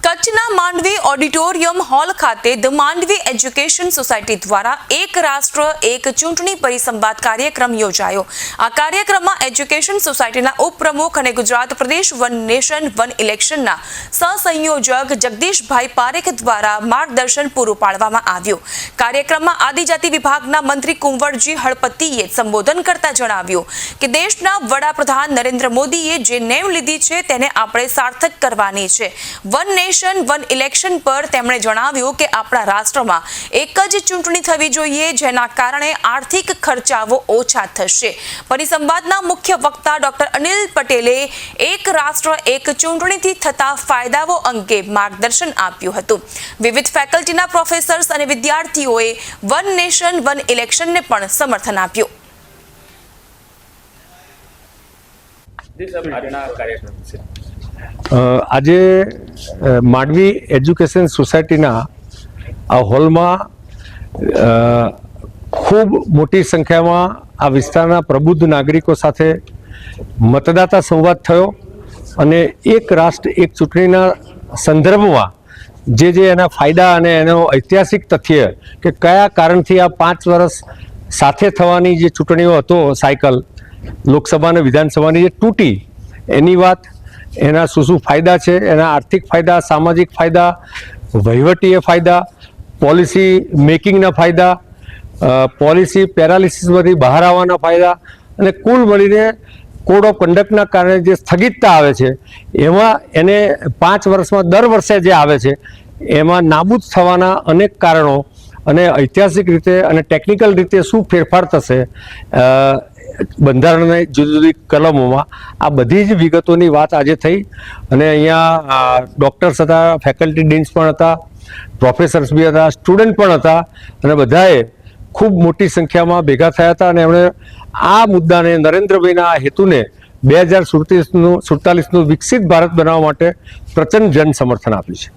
કચ્છના Mandvi auditorium hall ખાતે the Mandvi education society દ્વારા એક રાષ્ટ્ર એક ચૂંટણી પરિસંવાદ કાર્યક્રમ યોજાયો। આ કાર્યક્રમમાં એજ્યુકેશન સોસાયટીના ઉપપ્રમુખ અને ગુજરાત પ્રદેશ વન નેશન વન ઇલેક્શનના સહસંયોજક જગદીશભાઈ પારેખ દ્વારા માર્ગદર્શન પૂરું પાડવામાં આવ્યું। કાર્યક્રમમાં આદિજાતિ વિભાગના મંત્રી કુંવરજી હળપતિએ સંબોધન કરતા જણાવ્યું કે દેશના વડાપ્રધાન નરેન્દ્ર મોદીએ જે નેમ લીધી છે તેને આપણે સાર્થક કરવાની છે। વન નેશન વન ઇલેક્શન પર તેમણે જણાવ્યું કે આપણા રાષ્ટ્રમાં એક જ ચૂંટણી થવી જોઈએ જેના કારણે આર્થિક ખર્ચાઓ ઓછા થશે। પરિસંવાદના મુખ્ય વક્તા ડોક્ટર અનિલ પટેલે એક રાષ્ટ્ર એક ચૂંટણીથી થતા ફાયદાઓ અંગે માર્ગદર્શન આપ્યું હતું। વિવિધ ફેકલ્ટીના પ્રોફેસર્સ અને વિદ્યાર્થીઓએ વન નેશન વન ઇલેક્શનને પણ સમર્થન આપ્યું। આજે માંડવી એજ્યુકેશન સોસાયટીના આ હોલમાં ખૂબ મોટી સંખ્યામાં આ વિસ્તારના પ્રબુદ્ધ નાગરિકો સાથે મતદાતા સંવાદ થયો અને એક રાષ્ટ્ર એક ચૂંટણીના સંદર્ભમાં જે એના ફાયદા અને એનો ઐતિહાસિક તથ્ય કે કયા કારણથી આ 5 વર્ષ સાથે થવાની જે ચૂંટણીઓ હતો સાયકલ લોકસભા અને વિધાનસભાની જે તૂટી એની વાત, એના શું ફાયદા છે, એના આર્થિક ફાયદા, સામાજિક ફાયદા, વહીવટીય ફાયદા, પોલિસી મેકિંગના ફાયદા, પોલિસી પેરાલિસિસમાંથી બહાર આવવાના ફાયદા અને કુલ મળીને કોડ ઓફ કન્ડક્ટના કારણે જે સ્થગિતતા આવે છે એમાં એને 5 વર્ષમાં દર વર્ષે જે આવે છે એમાં નાબૂદ થવાના અનેક કારણો અને ઐતિહાસિક રીતે અને ટેકનિકલ રીતે શું ફેરફાર થશે બંધારણની જુદી જુદી કલમોમાં, આ બધી જ વિગતોની વાત આજે થઈ અને અહીંયા ડૉક્ટર્સ હતા, ફેકલ્ટી ડીન્સ પણ હતા, પ્રોફેસર્સ બી હતા, સ્ટુડન્ટ પણ હતા અને બધાએ ખૂબ મોટી સંખ્યામાં ભેગા થયા હતા અને એમણે આ મુદ્દાને નરેન્દ્રભાઈના આ હેતુને 2047નું વિકસિત ભારત બનાવવા માટે પ્રચંડ જન સમર્થન આપ્યું છે।